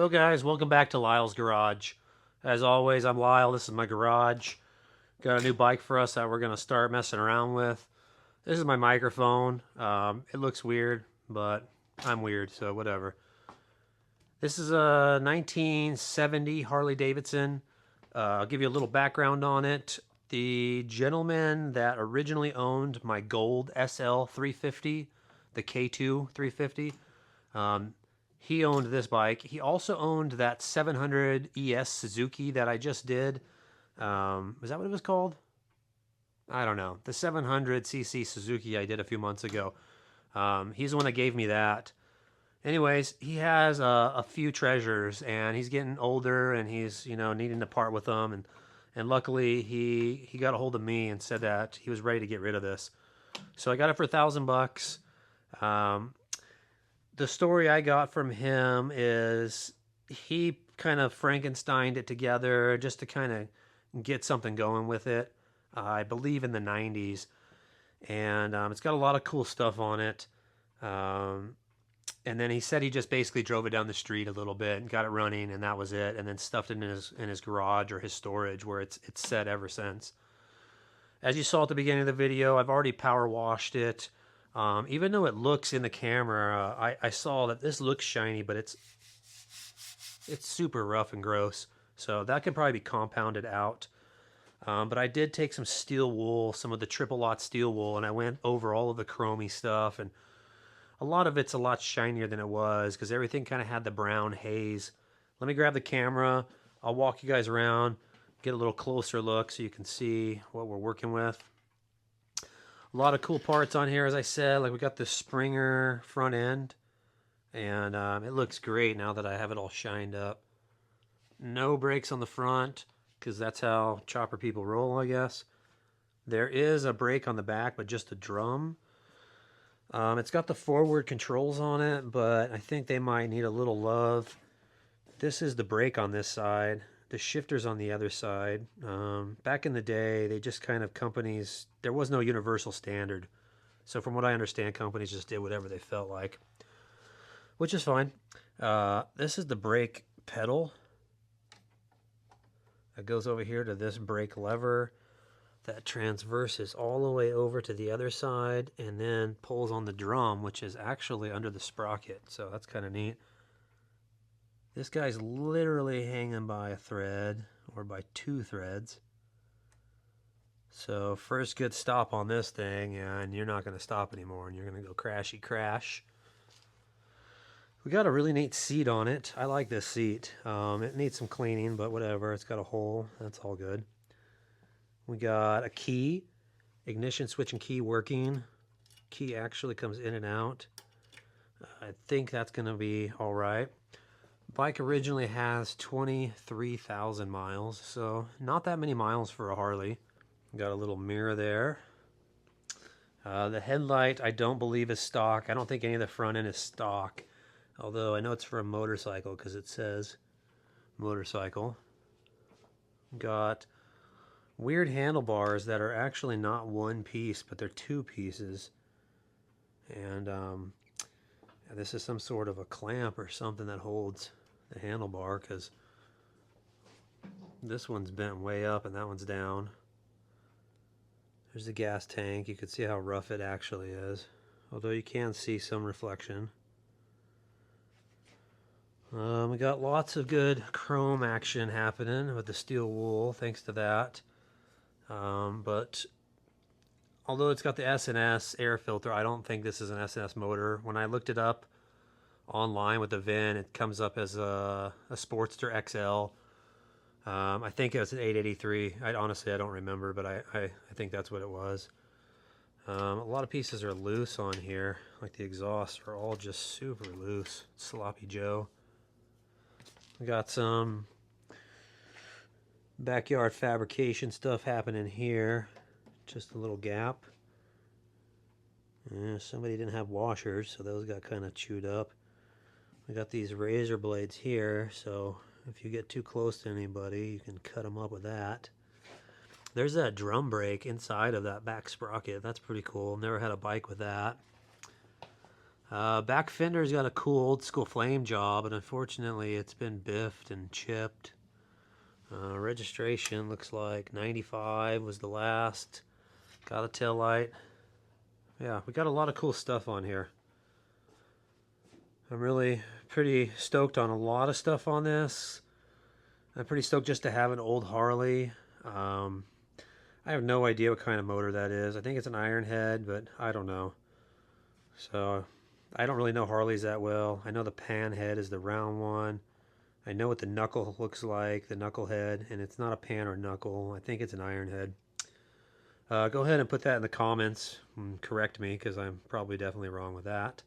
Well, guys, welcome back to Lyle's Garage. As always, I'm Lyle. This is my garage. Got a new bike for us that we're going to start messing around with. This is my microphone. It looks weird, but I'm weird, so whatever. This is a 1970 Harley Davidson. I'll give you a little background on it. The gentleman that originally owned my gold SL 350, the K2 350, he owned this bike. He also owned that 700 ES Suzuki that I just did. Was that what it was called? I don't know. The 700cc Suzuki I did a few months ago. He's the one that gave me that. Anyways, he has a few treasures, and he's getting older, and he's needing to part with them. And luckily, he got a hold of me and said that he was ready to get rid of this. So I got it for $1,000. The story I got from him is he kind of Frankensteined it together just to kind of get something going with it. I believe in the 90s. And it's got a lot of cool stuff on it. And then he said he just basically drove it down the street a little bit and got it running, and that was it. And then stuffed it in his garage or his storage where it's set ever since. As you saw at the beginning of the video, I've already power washed it. Even though it looks in the camera, I saw that this looks shiny, but it's super rough and gross. So that could probably be compounded out. But I did take some steel wool, some of the triple lot steel wool, and I went over all of the chromey stuff. And a lot of it's a lot shinier than it was because everything kind of had the brown haze. Let me grab the camera. I'll walk you guys around, get a little closer look so you can see what we're working with. A lot of cool parts on here, as I said. Like we got the Springer front end, and it looks great now that I have it all shined up. No brakes on the front, because that's how chopper people roll, I guess. There is a brake on the back, but just a drum. It's got the forward controls on it, but I think they might need a little love. This is the brake on this side. The shifter's on the other side. Back in the day, they just kind of companies, there was no universal standard. So from what I understand, companies just did whatever they felt like, which is fine. This is the brake pedal. It goes over here to this brake lever that transverses all the way over to the other side and then pulls on the drum, which is actually under the sprocket. So that's kind of neat. This guy's literally hanging by a thread or by two threads. So first good stop on this thing and you're not going to stop anymore and you're going to go crashy crash. We got a really neat seat on it. I like this seat. It needs some cleaning, but whatever. It's got a hole. That's all good. We got a key, ignition switch and key working. Key actually comes in and out. I think that's going to be all right. Bike originally has 23,000 miles, so not that many miles for a Harley. Got a little mirror there. The headlight I don't believe is stock. I don't think any of the front end is stock, although I know it's for a motorcycle because it says motorcycle. Got weird handlebars that are actually not one piece, but they're two pieces. And this is some sort of a clamp or something that holds the handlebar because this one's bent way up and that one's down. There's the gas tank. You can see how rough it actually is, although you can see some reflection. We got lots of good chrome action happening with the steel wool, thanks to that. But although it's got the S&S air filter, I don't think this is an S&S motor. When I looked it up online with the VIN, it comes up as a Sportster XL. I think it was an 883. Honestly, I don't remember, but I think that's what it was. A lot of pieces are loose on here, like the exhausts are all just super loose. Sloppy Joe. We got some backyard fabrication stuff happening here. Just a little gap. Somebody didn't have washers, so those got kind of chewed up. We got these razor blades here, so if you get too close to anybody, you can cut them up with that. There's that drum brake inside of that back sprocket. That's pretty cool. Never had a bike with that. Back fender's got a cool old school flame job, but unfortunately it's been biffed and chipped. Registration looks like 95 was the last. Got a tail light. Yeah, we got a lot of cool stuff on here. I'm really pretty stoked on a lot of stuff on this. I'm pretty stoked just to have an old Harley. I have no idea what kind of motor that is. I think it's an iron head, but I don't know. So I don't really know Harleys that well. I know the pan head is the round one. I know what the knuckle looks like, the knuckle head, and it's not a pan or knuckle. I think it's an iron head. Go ahead and put that in the comments and correct me, because I'm probably definitely wrong with that.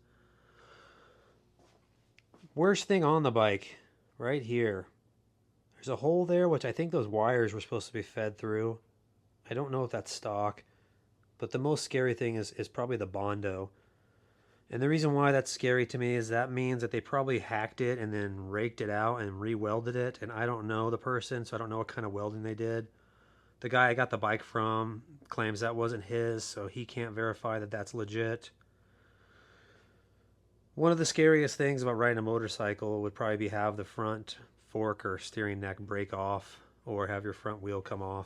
Worst thing on the bike, right here. There's a hole there, which I think those wires were supposed to be fed through. I don't know if that's stock, but the most scary thing is probably the Bondo. And the reason why that's scary to me is that means that they probably hacked it and then raked it out and re-welded it, and I don't know the person, so I don't know what kind of welding they did. The guy I got the bike from claims that wasn't his, so he can't verify that that's legit. One of the scariest things about riding a motorcycle would probably be have the front fork or steering neck break off, or have your front wheel come off.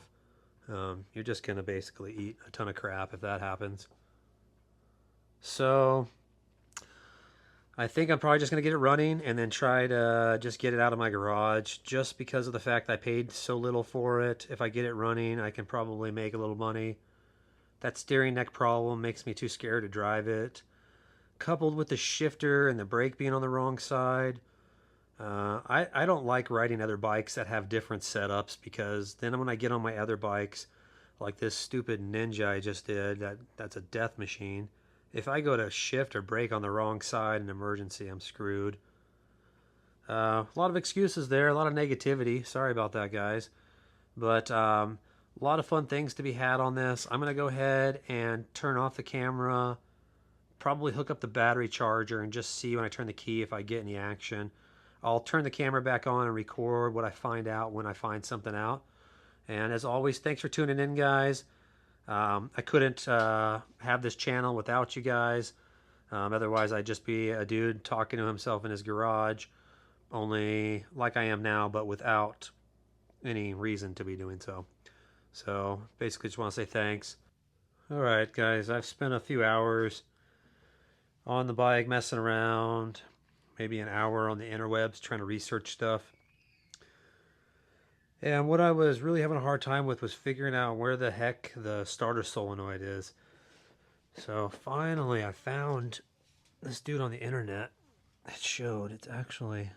You're just going to basically eat a ton of crap if that happens. So I think I'm probably just going to get it running and then try to just get it out of my garage, just because of the fact that I paid so little for it. If I get it running, I can probably make a little money. That steering neck problem makes me too scared to drive it. Coupled with the shifter and the brake being on the wrong side. I don't like riding other bikes that have different setups, because then when I get on my other bikes, like this stupid Ninja I just did, that's a death machine. If I go to shift or brake on the wrong side in emergency, I'm screwed. A lot of excuses there, a lot of negativity. Sorry about that, guys. But a lot of fun things to be had on this. I'm going to go ahead and turn off the camera, probably hook up the battery charger, and just see when I turn the key if I get any action. I'll turn the camera back on and record what I find out when I find something out. And as always, thanks for tuning in, guys. I couldn't have this channel without you guys. Otherwise, I'd just be a dude talking to himself in his garage, only like I am now, but without any reason to be doing so. So basically just want to say thanks. All right, guys, I've spent a few hours on the bike messing around, maybe an hour on the interwebs trying to research stuff. And what I was really having a hard time with was figuring out where the heck the starter solenoid is. So finally I found this dude on the internet that showed it's actually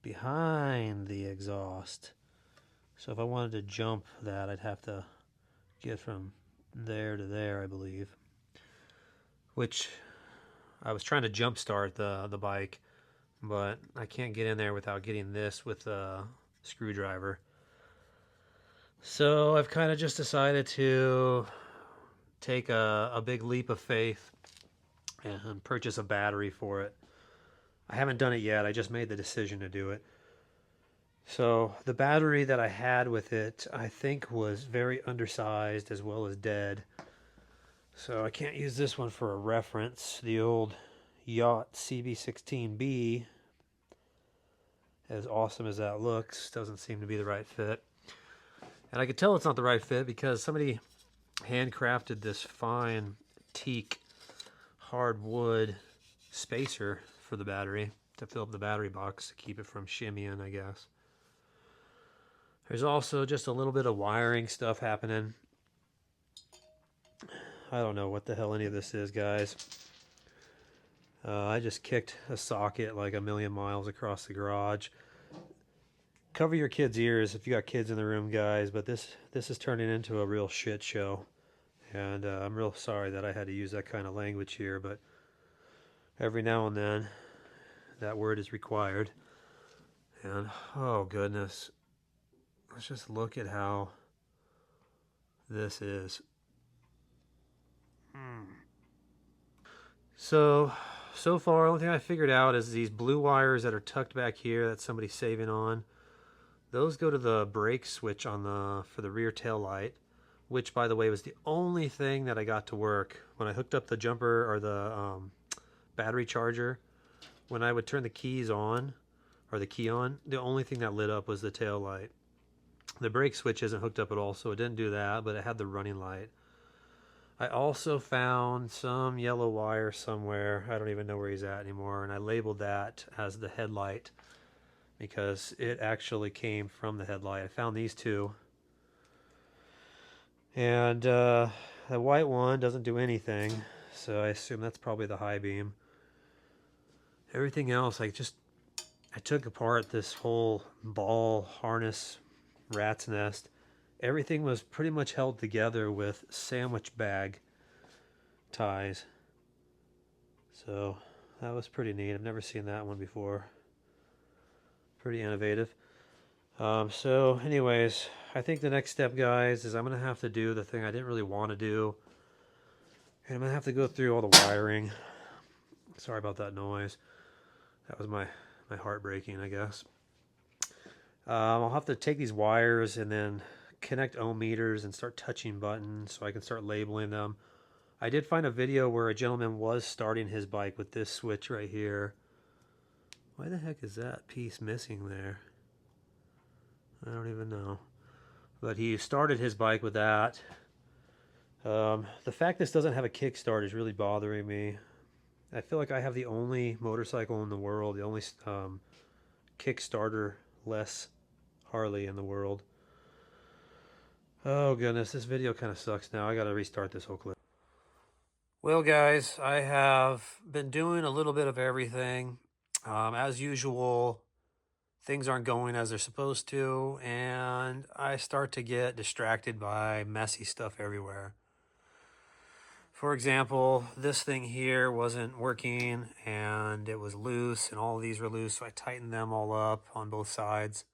behind the exhaust. So if I wanted to jump that, I'd have to get from there to there, I believe. Which I was trying to jump start the bike, but I can't get in there without getting this with a screwdriver. So I've kind of just decided to take a big leap of faith and purchase a battery for it. I haven't done it yet. I just made the decision to do it. So the battery that I had with it, I think, was very undersized as well as dead. So I can't use this one for a reference. The old Yacht CB16B, as awesome as that looks, doesn't seem to be the right fit. And I could tell it's not the right fit because somebody handcrafted this fine teak hardwood spacer for the battery to fill up the battery box to keep it from shimmying, I guess. There's also just a little bit of wiring stuff happening. I don't know what the hell any of this is, guys. I just kicked a socket like a million miles across the garage. Cover your kids' ears if you got kids in the room, guys, but this is turning into a real shit show. And I'm real sorry that I had to use that kind of language here, but every now and then that word is required. And oh goodness, let's just look at how this is. So far, the only thing I figured out is these blue wires that are tucked back here that somebody's saving on. Those go to the brake switch on for the rear tail light, which, by the way, was the only thing that I got to work when I hooked up the jumper or the battery charger. When I would turn the keys on, or the key on, the only thing that lit up was the tail light. The brake switch isn't hooked up at all, so it didn't do that, but it had the running light. I also found some yellow wire somewhere. I don't even know where he's at anymore, and I labeled that as the headlight because it actually came from the headlight. I found these two. And the white one doesn't do anything, so I assume that's probably the high beam. Everything else, I took apart this whole ball harness rat's nest. Everything was pretty much held together with sandwich bag ties. So that was pretty neat. I've never seen that one before. Pretty innovative. So anyways, I think the next step, guys, is I'm going to have to do the thing I didn't really want to do. And I'm going to have to go through all the wiring. Sorry about that noise. That was my heart breaking, I guess. I'll have to take these wires and then connect ohm meters and start touching buttons so I can start labeling them. I did find a video where a gentleman was starting his bike with this switch right here. Why the heck is that piece missing there? I don't even know. But he started his bike with that. The fact this doesn't have a kickstart is really bothering me. I feel like I have the only motorcycle in the world, the only Kickstarter-less Harley in the world. Oh goodness, this video kind of sucks now. I gotta restart this whole clip. Well guys, I have been doing a little bit of everything. As usual, things aren't going as they're supposed to, and I start to get distracted by messy stuff everywhere. For example, this thing here wasn't working and it was loose and all of these were loose, so I tightened them all up on both sides.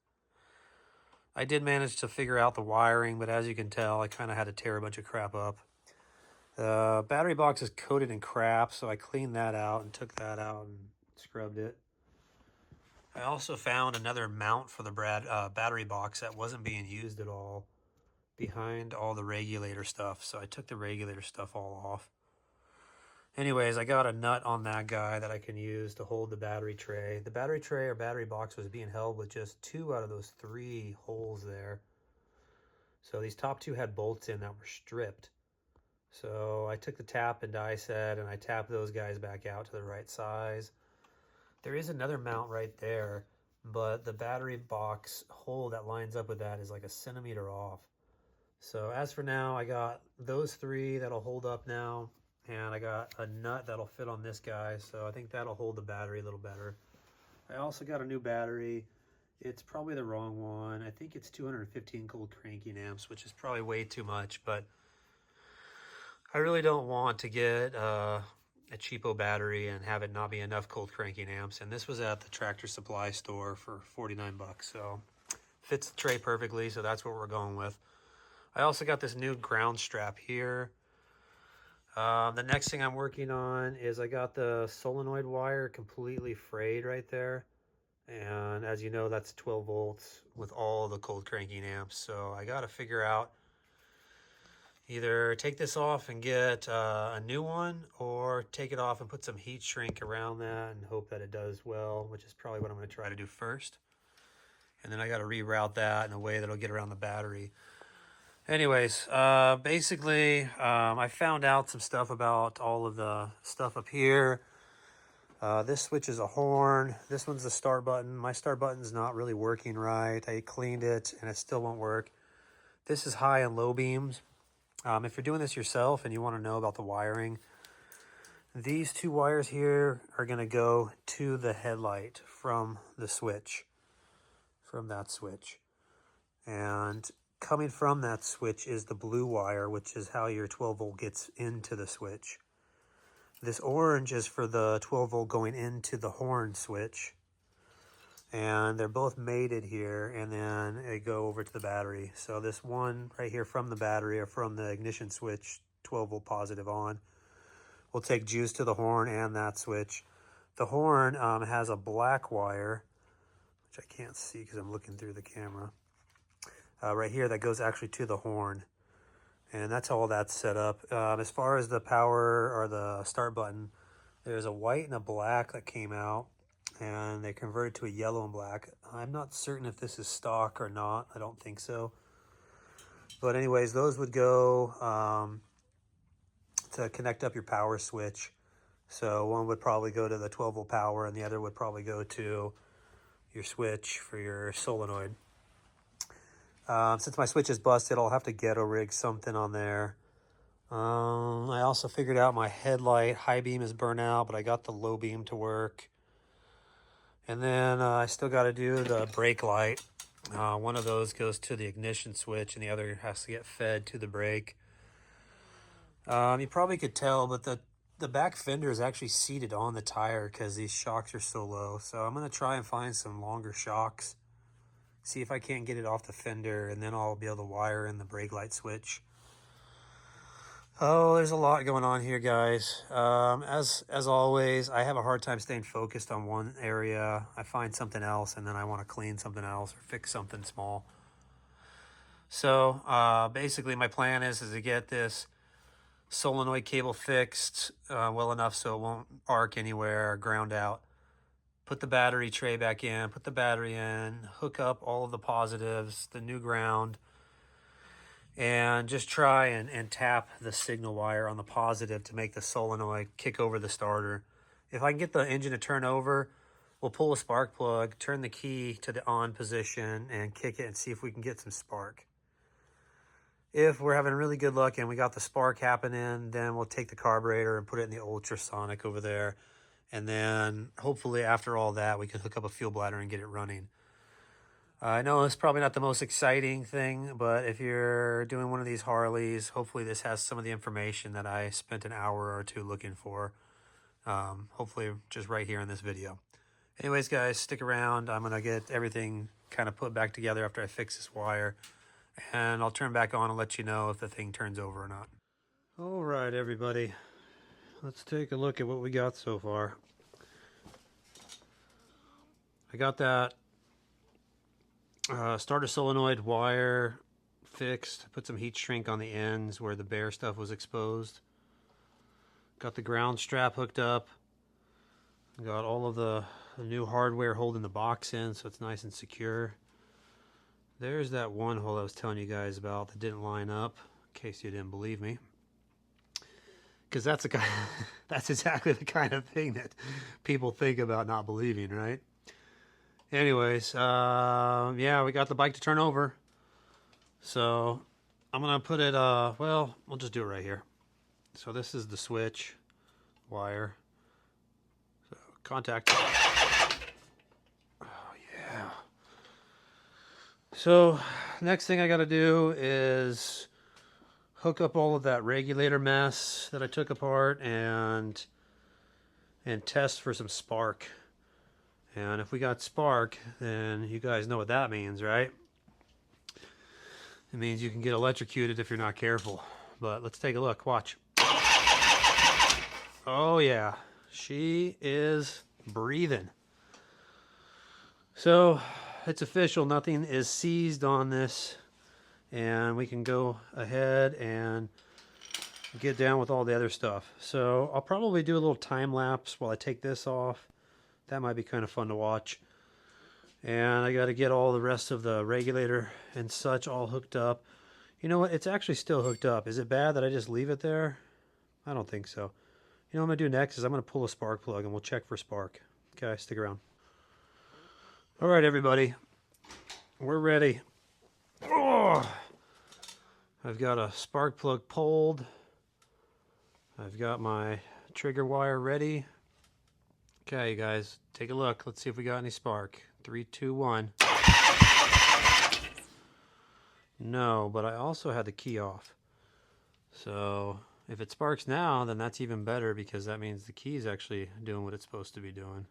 I did manage to figure out the wiring, but as you can tell, I kind of had to tear a bunch of crap up. The battery box is coated in crap, so I cleaned that out and took that out and scrubbed it. I also found another mount for the battery box that wasn't being used at all behind all the regulator stuff, so I took the regulator stuff all off. Anyways, I got a nut on that guy that I can use to hold the battery tray. The battery tray or battery box was being held with just 2 out of those 3 holes there. So these top 2 had bolts in that were stripped. So I took the tap and die set and I tapped those guys back out to the right size. There is another mount right there, but the battery box hole that lines up with that is like 1 centimeter off. So as for now, I got those 3 that'll hold up now, and I got a nut that'll fit on this guy, so I think that'll hold the battery a little better. I also got a new battery. It's probably the wrong one. I think it's 215 cold cranking amps, which is probably way too much, but I really don't want to get a cheapo battery and have it not be enough cold cranking amps. And this was at the Tractor Supply store for 49 bucks, so fits the tray perfectly, so that's what we're going with. I also got this new ground strap here. The next thing I'm working on is I got the solenoid wire completely frayed right there. And as you know, that's 12 volts with all the cold cranking amps. So I got to figure out either take this off and get a new one, or take it off and put some heat shrink around that and hope that it does well, which is probably what I'm going to try to do first. And then I got to reroute that in a way that'll get around the battery. Anyways, basically, I found out some stuff about all of the stuff up here. This switch is a horn. This one's the start button. My start button's not really working right. I cleaned it and it still won't work. This is high and low beams. If you're doing this yourself and you want to know about the wiring, these 2 wires here are going to go to the headlight from the switch, from that switch. And coming from that switch is the blue wire, which is how your 12 volt gets into the switch. This orange is for the 12 volt going into the horn switch. And they're both mated here, and then they go over to the battery. So this one right here from the battery, or from the ignition switch, 12 volt positive on, will take juice to the horn and that switch. The horn has a black wire, which I can't see because I'm looking through the camera. Right here that goes actually to the horn, and that's how all that's set up. As far as the power or the start button, There's a white and a black that came out, and they converted to a yellow and black. I'm not certain if this is stock or not. I don't think so. But anyways, those would go to connect up your power switch. So one would probably go to the 12-volt power, and the other would probably go to your switch for your solenoid. Since my switch is busted, I'll have to ghetto rig something on there. I also figured out my headlight high beam is burnt out, but I got the low beam to work. And then I still got to do the brake light. One of those goes to the ignition switch, and the other has to get fed to the brake. You probably could tell, but the back fender is actually seated on the tire because these shocks are so low. So I'm going to try and find some longer shocks, see if I can't get it off the fender, and then I'll be able to wire in the brake light switch. Oh, there's a lot going on here, guys. As always, I have a hard time staying focused on one area. I find something else, and then I want to clean something else or fix something small. So basically my plan is to get this solenoid cable fixed well enough so it won't arc anywhere or ground out. Put the battery tray back in, put the battery in, hook up all of the positives, the new ground, and just try and tap the signal wire on the positive to make the solenoid kick over the starter. If I can get the engine to turn over, we'll pull a spark plug, turn the key to the on position, and kick it and see if we can get some spark. If we're having really good luck and we got the spark happening, then we'll take the carburetor and put it in the ultrasonic over there. And then hopefully after all that, we can hook up a fuel bladder and get it running. I know it's probably not the most exciting thing, but if you're doing one of these Harleys, hopefully this has some of the information that I spent an hour or two looking for. Hopefully just right here in this video. Anyways, guys, stick around. I'm going to get everything kind of put back together after I fix this wire. And I'll turn back on and let you know if the thing turns over or not. All right, everybody. Let's take a look at what we got so far. I got that starter solenoid wire fixed. Put some heat shrink on the ends where the bare stuff was exposed. Got the ground strap hooked up. Got all of the new hardware holding the box in so it's nice and secure. There's that one hole I was telling you guys about that didn't line up, in case you didn't believe me. Because that's exactly the kind of thing that people think about not believing, right? Anyways, yeah, we got the bike to turn over. So I'm going to put it, well, we'll just do it right here. So this is the switch wire. So contact. Oh, yeah. So next thing I got to do is hook up all of that regulator mess that I took apart and test for some spark. And if we got spark, then you guys know what that means, right? It means you can get electrocuted if you're not careful. But let's take a look. Watch. Oh yeah, she is breathing. So it's official, nothing is seized on this, and we can go ahead and get down with all the other stuff. So I'll probably do a little time lapse while I take this off. That might be kind of fun to watch. And I got to get all the rest of the regulator and such all hooked up. You know what, it's actually still hooked up. Is it bad that I just leave it there? I don't think so. You know what I'm going to do next is I'm going to pull a spark plug and we'll check for spark. Okay, stick around. All right, everybody. We're ready. Oh, I've got a spark plug pulled. I've got my trigger wire ready. Okay, you guys, take a look. Let's see if we got any spark. 3, 2, 1. No, but I also had the key off. So if it sparks now, then that's even better because that means the key is actually doing what it's supposed to be doing.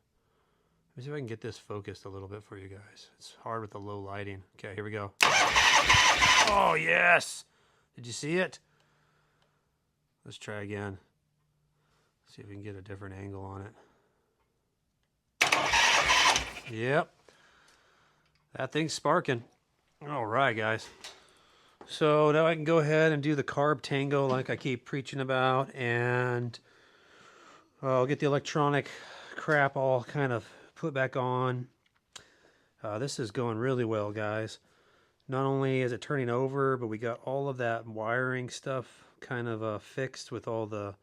Let me see if I can get this focused a little bit for you guys. It's hard with the low lighting. Okay, here we go. Oh, yes! Did you see it? Let's try again. See if we can get a different angle on it. Yep. That thing's sparking. All right, guys. So now I can go ahead and do the carb tango like I keep preaching about and I'll get the electronic crap all kind of put back on. This is going really well, guys. Not only is it turning over, but we got all of that wiring stuff kind of fixed with all the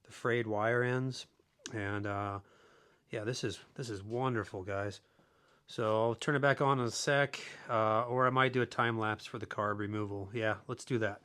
frayed wire ends. And yeah, this is wonderful, guys. So I'll turn it back on in a sec, or I might do a time lapse for the carb removal. Yeah, let's do that.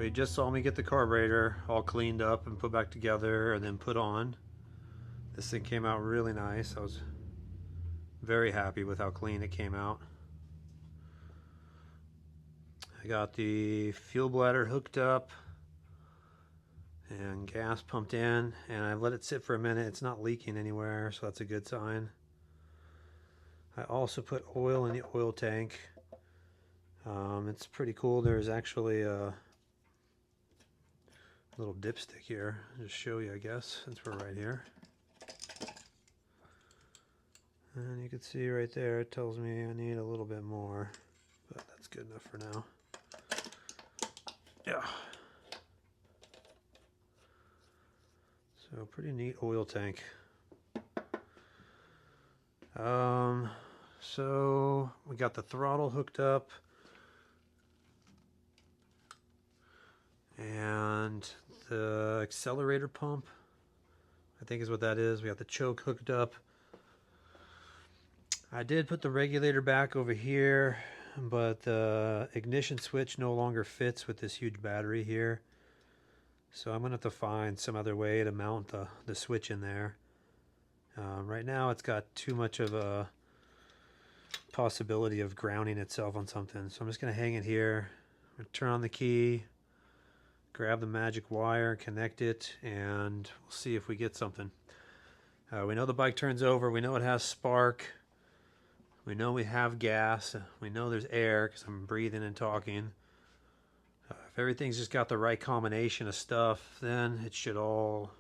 You just saw me get the carburetor all cleaned up and put back together and then put on. This thing came out really nice. I was very happy with how clean it came out. I got the fuel bladder hooked up and gas pumped in, and I let it sit for a minute. It's not leaking anywhere, so that's a good sign. I also put oil in the oil tank. It's pretty cool. There's actually a little dipstick here. I'll just show you, I guess, since we're right here. And you can see right there, it tells me I need a little bit more, but that's good enough for now. Yeah. So pretty neat oil tank. So we got the throttle hooked up, and the accelerator pump, I think is what that is. We got the choke hooked up. I did put the regulator back over here, but the ignition switch no longer fits with this huge battery here. So I'm going to have to find some other way to mount the switch in there. Right now it's got too much of a possibility of grounding itself on something. So I'm just going to hang it here. I'm going to turn on the key, grab the magic wire, connect it, and we'll see if we get something. We know the bike turns over. We know it has spark. We know we have gas. We know there's air because I'm breathing and talking. If everything's just got the right combination of stuff, then it should all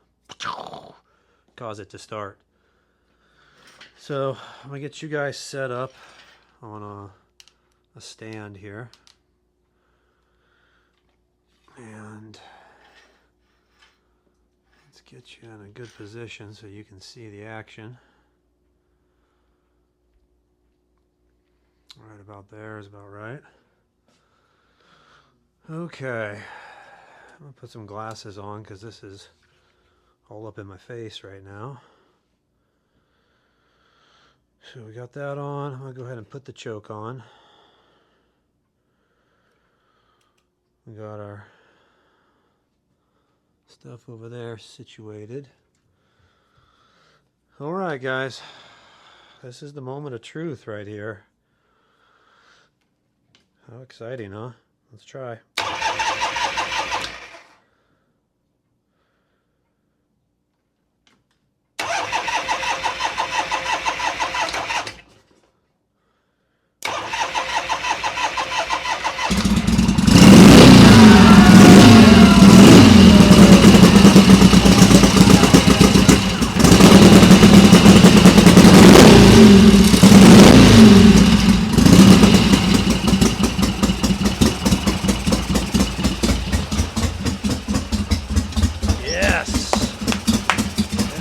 cause it to start. So I'm going to get you guys set up on a stand here. And let's get you in a good position so you can see the action. Right about there is about right. Okay, I'm gonna put some glasses on because this is all up in my face right now. So we got that on. I'm gonna go ahead and put the choke on. We got our stuff over there situated. All right, guys, this is the moment of truth right here. How exciting, huh? Let's try.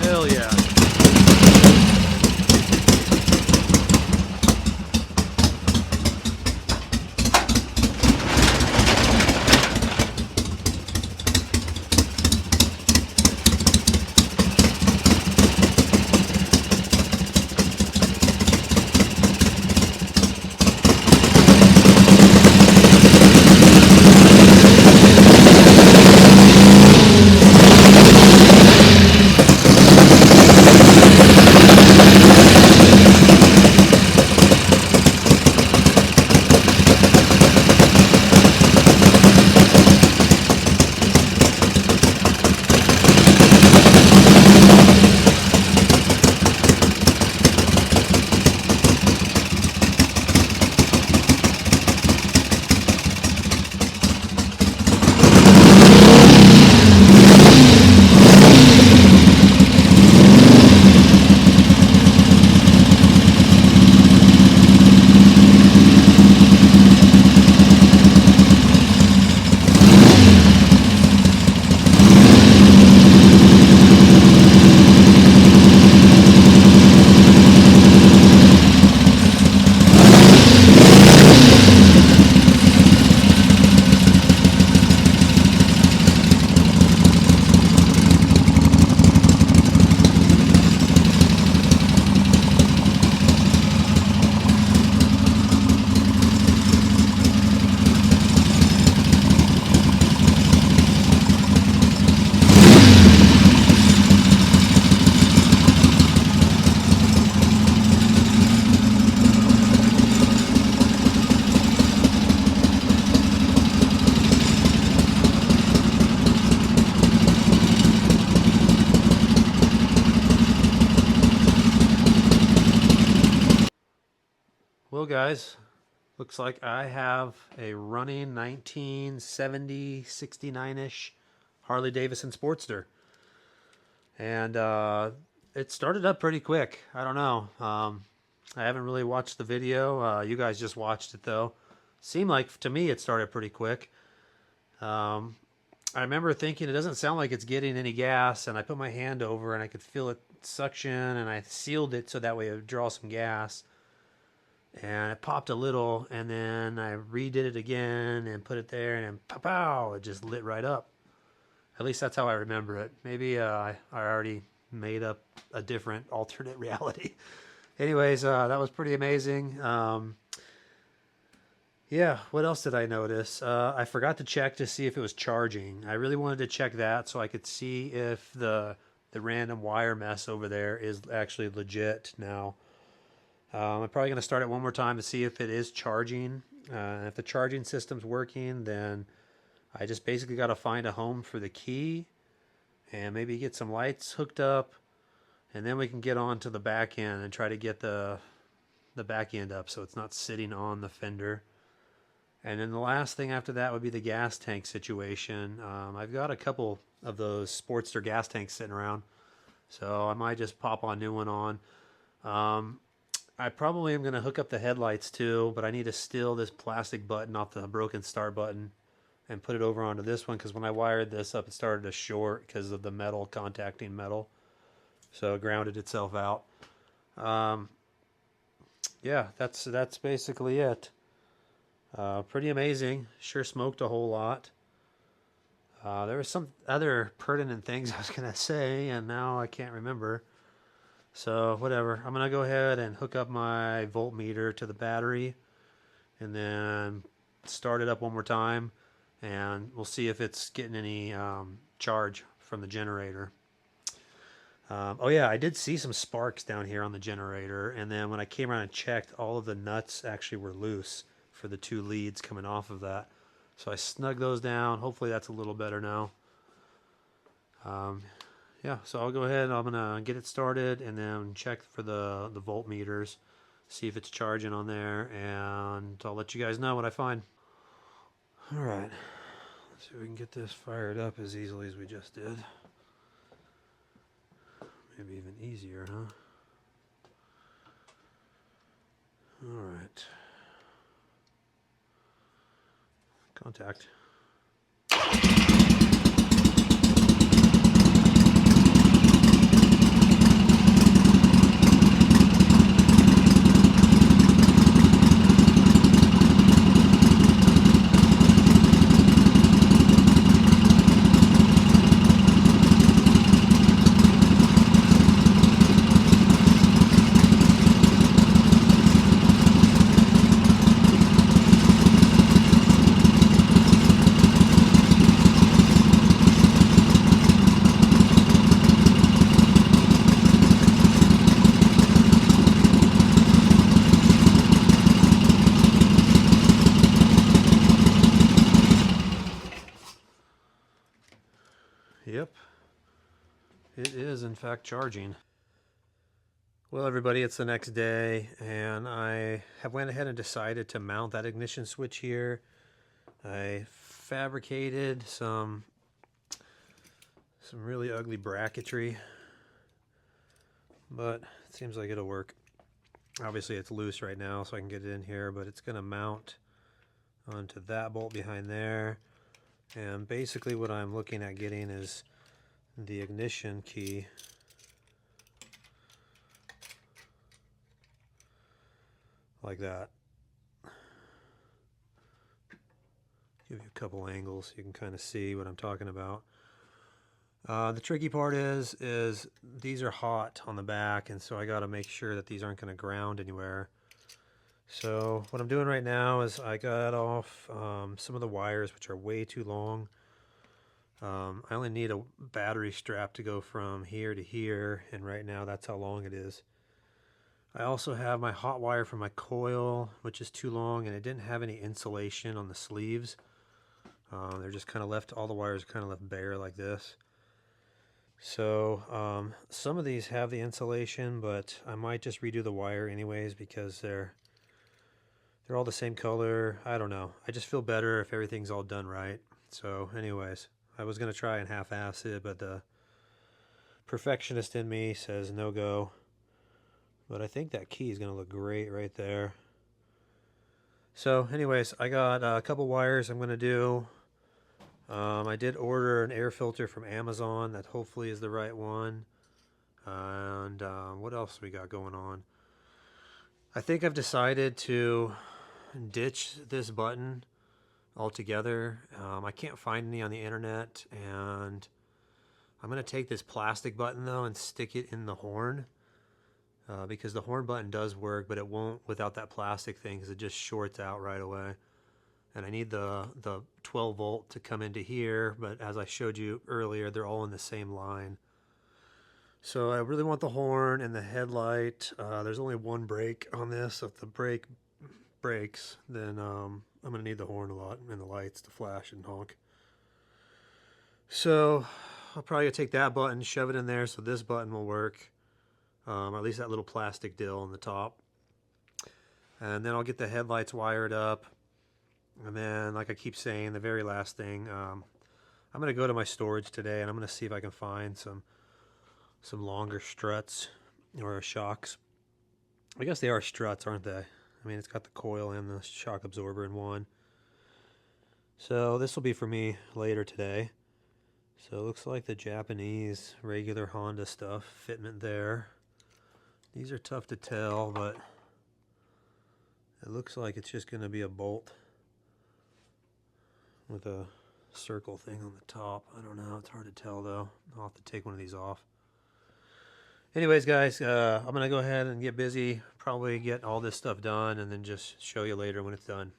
Hell yeah. Well, guys, looks like I have a running 1970, 69-ish Harley Davidson Sportster. And it started up pretty quick. I don't know. I haven't really watched the video. You guys just watched it, though. Seemed like, to me, it started pretty quick. I remember thinking it doesn't sound like it's getting any gas, and I put my hand over and I could feel it suction, and I sealed it so that way it would draw some gas. And it popped a little, and then I redid it again and put it there, and then pow, it just lit right up. At least that's how I remember it. Maybe I already made up a different alternate reality. Anyways, that was pretty amazing. Yeah, what else did I notice? I forgot to check to see if it was charging. I really wanted to check that so I could see if the random wire mess over there is actually legit now. I'm probably going to start it one more time to see if it is charging. If the charging system's working, then I just basically got to find a home for the key and maybe get some lights hooked up And then we can get on to the back end and try to get the back end up so it's not sitting on the fender. And then the last thing after that would be the gas tank situation. I've got a couple of those Sportster gas tanks sitting around, so I might just pop a new one on. I probably am going to hook up the headlights too, but I need to steal this plastic button off the broken start button and put it over onto this one, because when I wired this up, it started to short because of the metal contacting metal. So it grounded itself out. Yeah, that's basically it. Pretty amazing. Sure smoked a whole lot. There was some other pertinent things I was going to say, and now I can't remember. So whatever. I'm going to go ahead and hook up my voltmeter to the battery and then start it up one more time, and we'll see if it's getting any charge from the generator. Oh yeah, I did see some sparks down here on the generator, and then when I came around and checked, all of the nuts actually were loose for the 2 leads coming off of that. So I snugged those down. Hopefully that's a little better now. Yeah, so I'll go ahead, I'm gonna get it started and then check for the voltmeters, see if it's charging on there, and I'll let you guys know what I find. Alright, let's see if we can get this fired up as easily as we just did. Maybe even easier, huh? Alright. Contact. Yep, it is in fact charging. Well, everybody, it's the next day, and I have went ahead and decided to mount that ignition switch here. I fabricated some really ugly bracketry, but it seems like it'll work. Obviously it's loose right now, so I can get it in here, but it's going to mount onto that bolt behind there. And basically what I'm looking at getting is the ignition key. Like that. Give you a couple angles so you can kind of see what I'm talking about. The tricky part is these are hot on the back, and so I got to make sure that these aren't going to ground anywhere. So what I'm doing right now is I got off some of the wires, which are way too long. I only need a battery strap to go from here to here, and right now that's how long it is. I also have my hot wire for my coil, which is too long, and it didn't have any insulation on the sleeves. They're just kind of left, all the wires are kind of left bare like this. So some of these have the insulation, but I might just redo the wire anyways because they're all the same color. I don't know. I just feel better if everything's all done right. So anyways, I was going to try and half-ass it, but the perfectionist in me says no go. But I think that key is going to look great right there. So anyways, I got a couple wires I'm going to do. I did order an air filter from Amazon that hopefully is the right one. And what else we got going on? I think I've decided to ditch this button altogether. I can't find any on the internet, and I'm going to take this plastic button though and stick it in the horn, because the horn button does work, but it won't without that plastic thing because it just shorts out right away. And I need the 12 volt to come into here, but as I showed you earlier, they're all in the same line. So I really want the horn and the headlight. There's only one brake on this. If the brake breaks, then I'm going to need the horn a lot and the lights to flash and honk. So I'll probably take that button, shove it in there so this button will work. or at least that little plastic dill on the top. And then I'll get the headlights wired up. And then, like I keep saying, the very last thing, I'm going to go to my storage today and I'm going to see if I can find some longer struts or shocks. I guess they are struts, aren't they? I mean, it's got the coil and the shock absorber in one. So this will be for me later today. So it looks like the Japanese regular Honda stuff, fitment there. These are tough to tell, but it looks like it's just going to be a bolt with a circle thing on the top. I don't know, it's hard to tell though. I'll have to take one of these off. Anyways, guys, I'm going to go ahead and get busy, probably get all this stuff done, and then just show you later when it's done.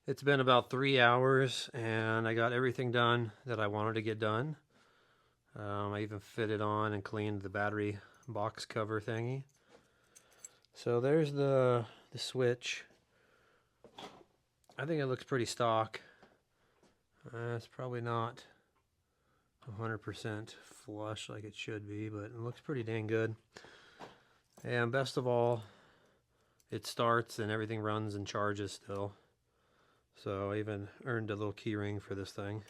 It's been about 3 hours and I got everything done that I wanted to get done. I even fitted on and cleaned the battery box cover thingy. So there's the switch. I think it looks pretty stock. It's probably not 100% flush like it should be, but it looks pretty dang good. And best of all, it starts and everything runs and charges still. So I even earned a little key ring for this thing.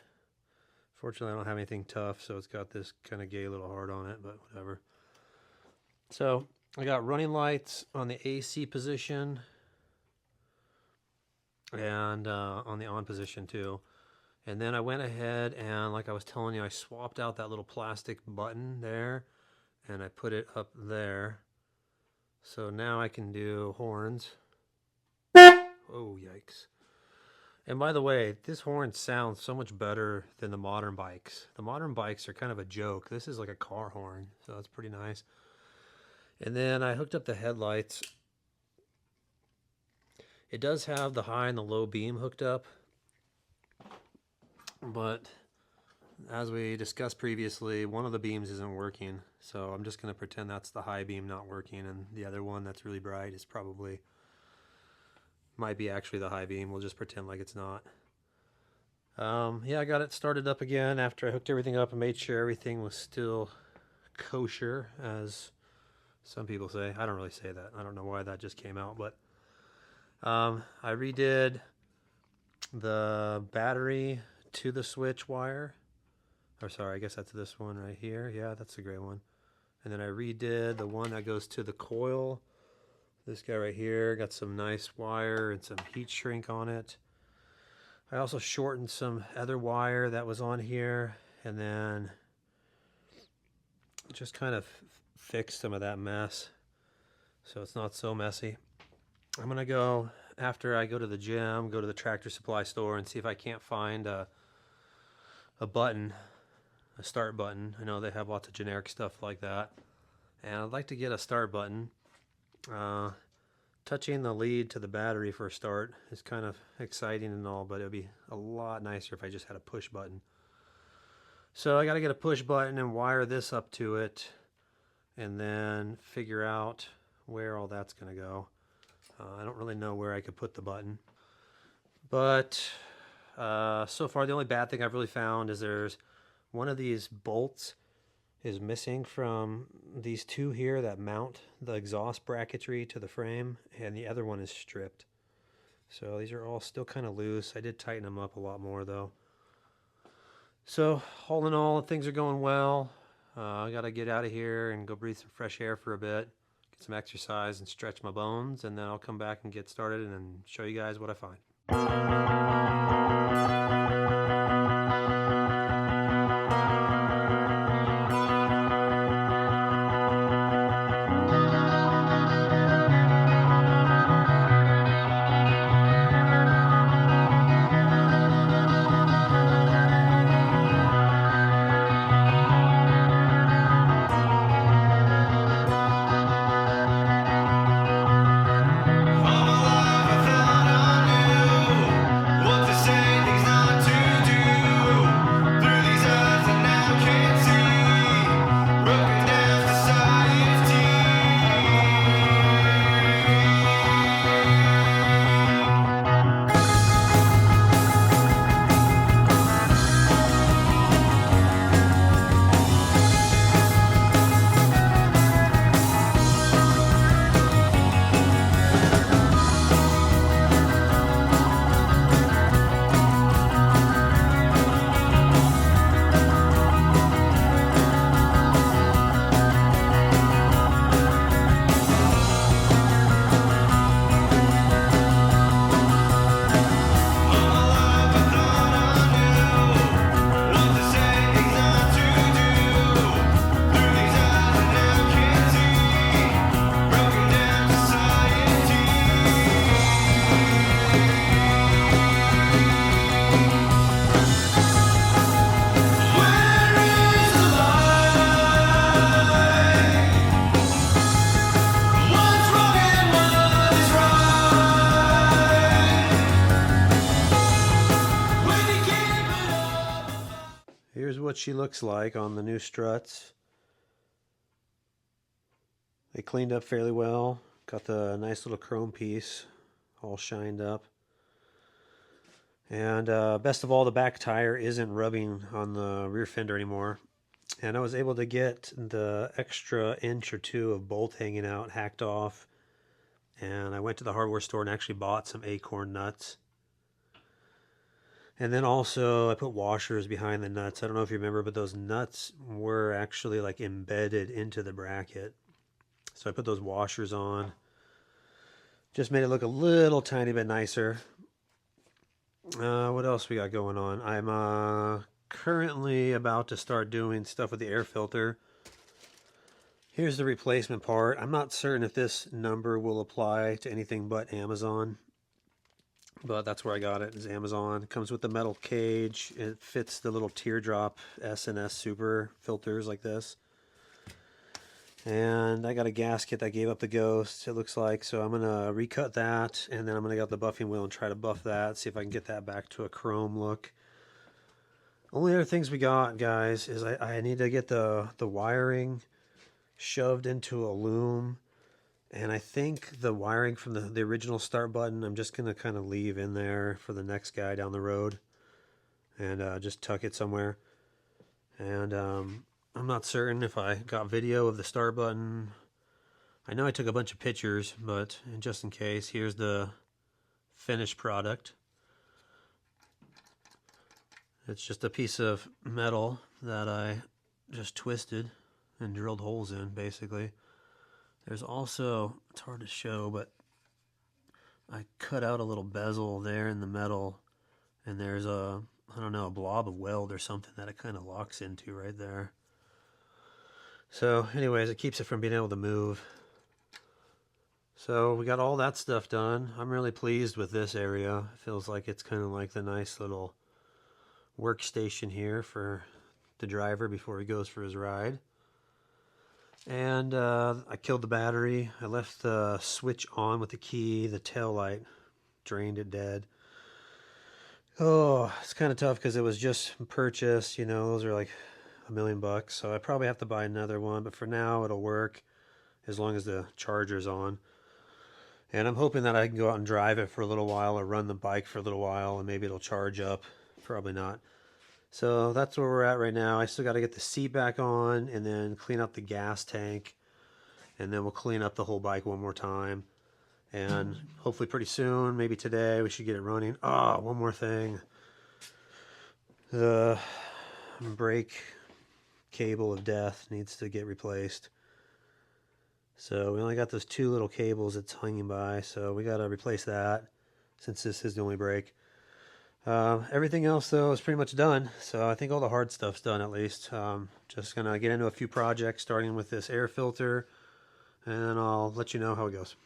Fortunately, I don't have anything tough, so it's got this kind of gay little heart on it, but whatever. So I got running lights on the AC position and on the on position too. And then I went ahead and, like I was telling you, I swapped out that little plastic button there and I put it up there. So now I can do horns. Oh, yikes. And by the way, this horn sounds so much better than the modern bikes. The modern bikes are kind of a joke. This is like a car horn, so that's pretty nice. And then I hooked up the headlights. It does have the high and the low beam hooked up, but as we discussed previously, one of the beams isn't working. So I'm just going to pretend that's the high beam not working, and the other one that's really bright is probably... might be actually the high beam. We'll just pretend like it's not. Yeah, I got it started up again after I hooked everything up and made sure everything was still kosher, as some people say. I don't really say that. I don't know why that just came out, but I redid the battery to the switch wire. Or sorry, I guess that's this one right here. Yeah, that's the gray one. And then I redid the one that goes to the coil. This guy right here, got some nice wire and some heat shrink on it. I also shortened some other wire that was on here and then just kind of fixed some of that mess so it's not so messy. I'm gonna go, after I go to the gym, go to the Tractor Supply store and see if I can't find a button, a start button. I know they have lots of generic stuff like that. And I'd like to get a start button. Touching the lead to the battery for a start is kind of exciting and all, but it would be a lot nicer if I just had a push button. So I got to get a push button and wire this up to it and then figure out where all that's going to go. I don't really know where I could put the button, but so far the only bad thing I've really found is there's one of these bolts is missing from these two here that mount the exhaust bracketry to the frame, and the other one is stripped. So these are all still kind of loose. I did tighten them up a lot more though. So all in all, things are going well. I got to get out of here and go breathe some fresh air for a bit, get some exercise and stretch my bones, and then I'll come back and get started and then show you guys what I find. what she looks like on the new struts. They cleaned up fairly well. Got the nice little chrome piece all shined up. And best of all, the back tire isn't rubbing on the rear fender anymore. And I was able to get the extra inch or two of bolt hanging out hacked off. And I went to the hardware store and actually bought some acorn nuts. And then also I put washers behind the nuts. I don't know if you remember, but those nuts were actually like embedded into the bracket. So I put those washers on. Just made it look a little tiny bit nicer. What else we got going on? I'm currently about to start doing stuff with the air filter. Here's the replacement part. I'm not certain if this number will apply to anything but Amazon, but that's where I got it, is Amazon. It comes with the metal cage. It fits the little teardrop S&S Super filters like this. And I got a gasket that gave up the ghost, it looks like, so I'm going to recut that, and then I'm going to get the buffing wheel and try to buff that, see if I can get that back to a chrome look. Only other things we got, guys, is I need to get the wiring shoved into a loom, and I think the wiring from the original start button I'm just going to kind of leave in there for the next guy down the road, and just tuck it somewhere. And I'm not certain if I got video of the start button. I know I took a bunch of pictures, but just in case, here's the finished product. It's just a piece of metal that I just twisted and drilled holes in, basically. There's also, it's hard to show, but I cut out a little bezel there in the metal, and there's a, I don't know, a blob of weld or something that it kind of locks into right there. So anyways, it keeps it from being able to move. So we got all that stuff done. I'm really pleased with this area. It feels like it's kind of like the nice little workstation here for the driver before he goes for his ride. And I killed the battery. I left the switch on with the key. The tail light drained it dead. Oh, it's kind of tough because it was just purchased. You know, those are like $1 million, so I probably have to buy another one, but for now it'll work as long as the charger's on. And I'm hoping that I can go out and drive it for a little while or run the bike for a little while and maybe it'll charge up. Probably not. So that's where we're at right now. I still got to get the seat back on and then clean up the gas tank, and then we'll clean up the whole bike one more time, and hopefully pretty soon, maybe today, we should get it running. One more thing. The brake cable of death needs to get replaced. So we only got those two little cables that's hanging by, so we got to replace that since this is the only brake. Everything else though is pretty much done, so I think all the hard stuff's done at least. Just gonna get into a few projects starting with this air filter, and I'll let you know how it goes.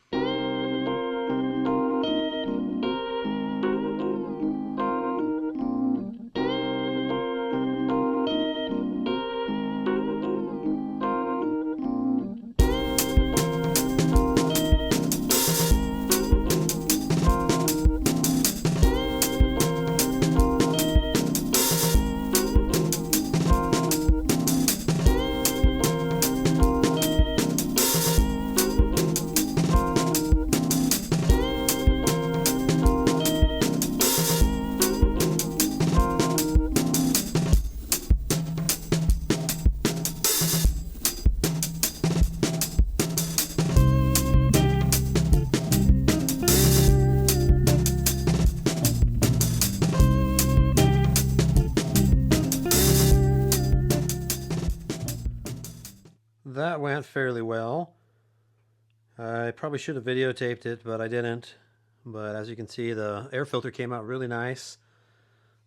That went fairly well. I probably should have videotaped it, but I didn't. But as you can see, the air filter came out really nice.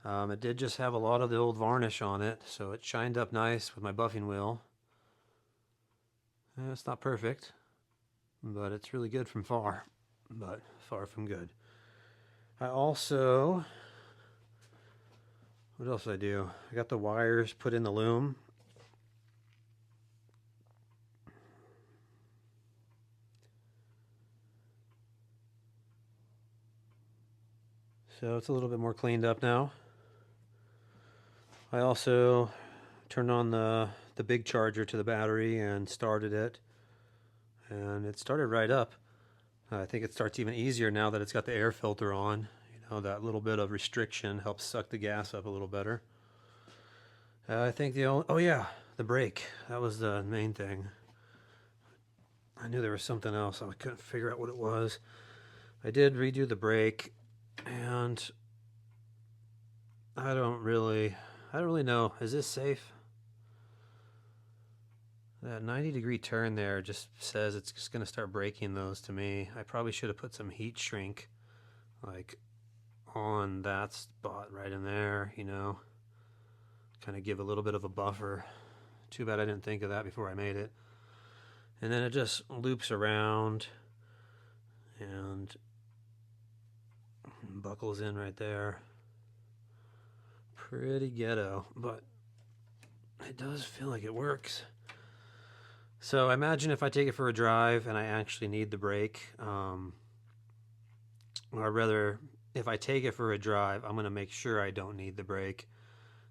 It did just have a lot of the old varnish on it, so it shined up nice with my buffing wheel. It's not perfect, but it's really good from far, but far from good. I also, what else did I do? I got the wires put in the loom. So it's a little bit more cleaned up now. I also turned on the big charger to the battery and started it, and it started right up. I think it starts even easier now that it's got the air filter on. You know, that little bit of restriction helps suck the gas up a little better. I think oh yeah, the brake. That was the main thing. I knew there was something else. I couldn't figure out what it was. I did redo the brake, and I don't really know. Is this safe? That 90-degree turn there just says it's just going to start braking those to me. I probably should have put some heat shrink, like, on that spot right in there, you know. Kind of give a little bit of a buffer. Too bad I didn't think of that before I made it. And then it just loops around and buckles in right there. Pretty ghetto, but it does feel like it works. So I imagine if I take it for a drive and I actually need the brake, or rather, if I take it for a drive, I'm going to make sure I don't need the brake,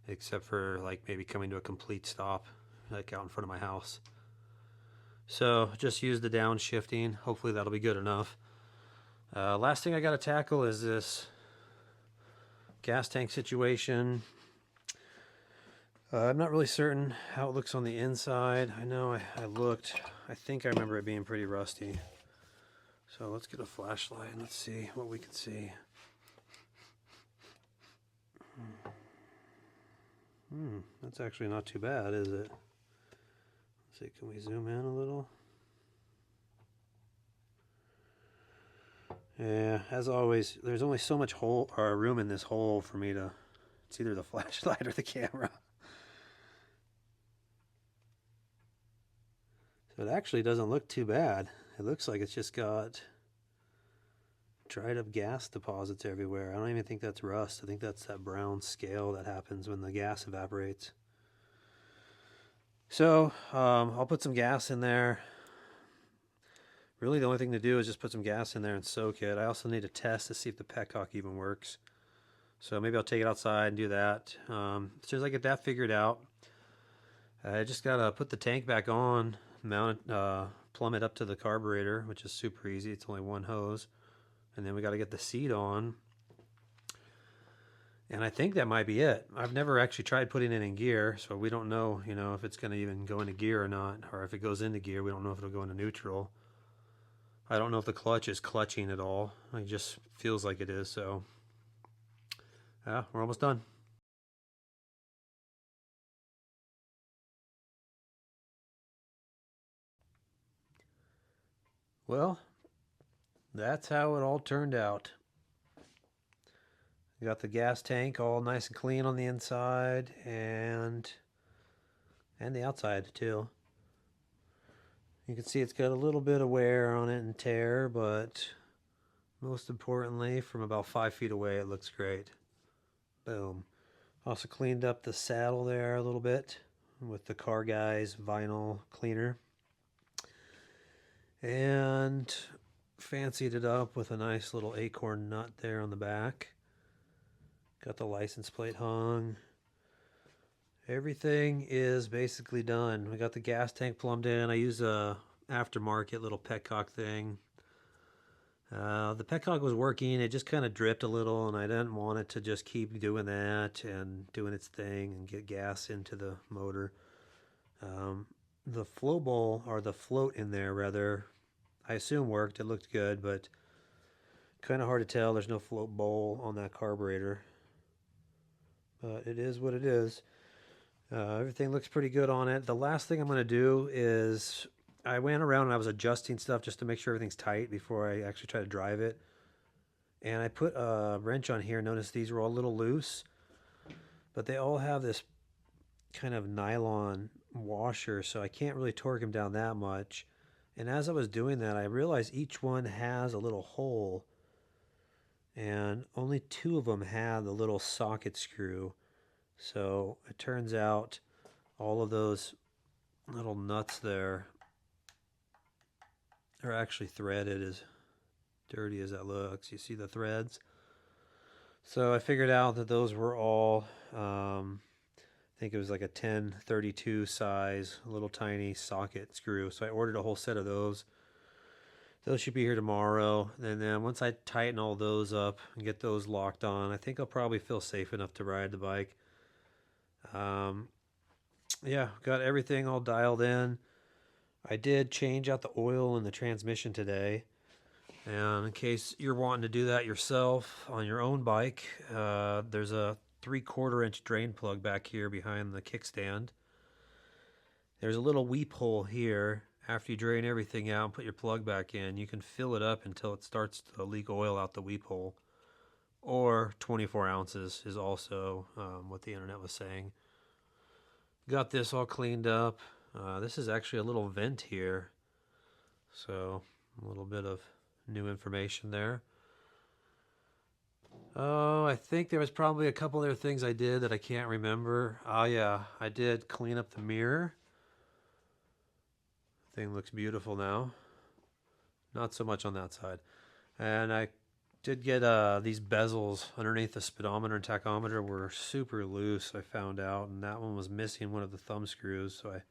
except for like maybe coming to a complete stop, like out in front of my house. So just use the downshifting. Hopefully that'll be good enough. Last thing I got to tackle is this gas tank situation. I'm not really certain how it looks on the inside. I know I looked. I think I remember it being pretty rusty. So let's get a flashlight and let's see what we can see. That's actually not too bad, is it? Let's see, can we zoom in a little? Yeah, as always, there's only so much room in this hole for me to. It's either the flashlight or the camera. So it actually doesn't look too bad. It looks like it's just got dried up gas deposits everywhere. I don't even think that's rust. I think that's that brown scale that happens when the gas evaporates. So I'll put some gas in there. Really the only thing to do is just put some gas in there and soak it. I also need to test to see if the petcock even works. So maybe I'll take it outside and do that. As soon as I get that figured out, I just gotta put the tank back on, mount it, plumb it up to the carburetor, which is super easy. It's only one hose. And then we gotta get the seat on. And I think that might be it. I've never actually tried putting it in gear, so we don't know, you know, if it's gonna even go into gear or not. Or if it goes into gear, we don't know if it'll go into neutral. I don't know if the clutch is clutching at all. It just feels like it is, so yeah, we're almost done. Well, that's how it all turned out. You got the gas tank all nice and clean on the inside and the outside too. You can see it's got a little bit of wear on it and tear, but most importantly, from about 5 feet away, it looks great. Boom. Also cleaned up the saddle there a little bit with the Car Guys vinyl cleaner. And fancied it up with a nice little acorn nut there on the back. Got the license plate hung. Everything is basically done. We got the gas tank plumbed in. I use a aftermarket little petcock thing. The petcock was working. It just kind of dripped a little, and I didn't want it to just keep doing that and doing its thing and get gas into the motor. The flow bowl, or the float in there rather, I assume worked. It looked good, but kind of hard to tell. There's no float bowl on that carburetor. But it is what it is. Everything looks pretty good on it. The last thing I'm going to do is I went around and I was adjusting stuff just to make sure everything's tight before I actually try to drive it. And I put a wrench on here. Notice these were all a little loose, but they all have this kind of nylon washer, so I can't really torque them down that much. And as I was doing that, I realized each one has a little hole, and only 2 of them had the little socket screw. So it turns out all of those little nuts there are actually threaded, as dirty as that looks. You see the threads? So I figured out that those were all think it was like a 1032 size, a little tiny socket screw. So I ordered a whole set of those. Those should be here tomorrow. And then once I tighten all those up and get those locked on, I think I'll probably feel safe enough to ride the bike. Yeah, got everything all dialed in. I did change out the oil in the transmission today. And in case you're wanting to do that yourself on your own bike, there's a 3/4 inch drain plug back here behind the kickstand. There's a little weep hole here. After you drain everything out and put your plug back in, you can fill it up until it starts to leak oil out the weep hole. Or 24 ounces is also what the internet was saying. Got this all cleaned up. This is actually a little vent here. So a little bit of new information there. Oh, I think there was probably a couple other things I did that I can't remember. Oh yeah, I did clean up the mirror. Thing looks beautiful now. Not so much on that side. And I did get these bezels underneath the speedometer and tachometer were super loose, I found out, and that one was missing one of the thumb screws, so I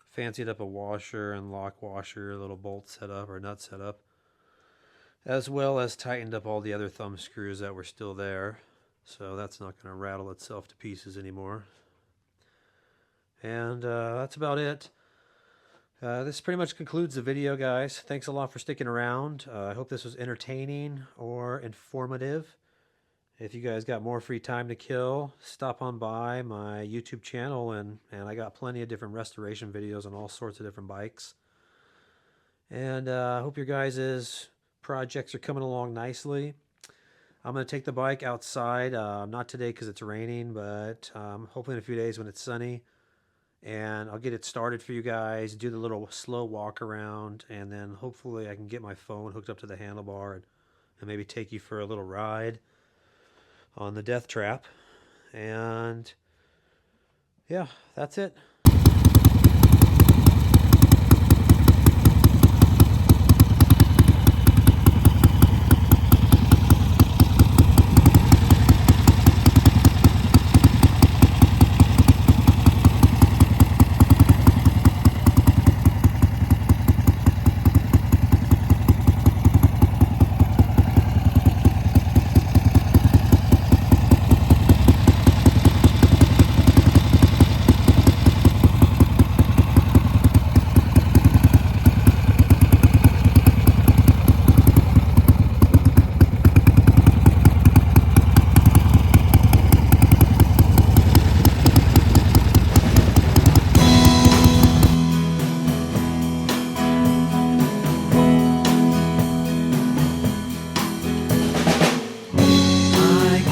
fancied up a washer and lock washer, a little bolt setup or nut setup, as well as tightened up all the other thumb screws that were still there. So that's not going to rattle itself to pieces anymore. And that's about it. This pretty much concludes the video, guys. Thanks a lot for sticking around. I hope this was entertaining or informative. If you guys got more free time to kill, stop on by my YouTube channel, and I got plenty of different restoration videos on all sorts of different bikes. And I hope your guys' projects are coming along nicely. I'm going to take the bike outside, not today because it's raining, but hopefully in a few days when it's sunny. And I'll get it started for you guys, do the little slow walk around, and then hopefully I can get my phone hooked up to the handlebar and maybe take you for a little ride on the death trap. And yeah, that's it.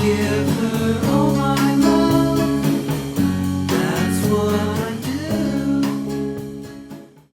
Give her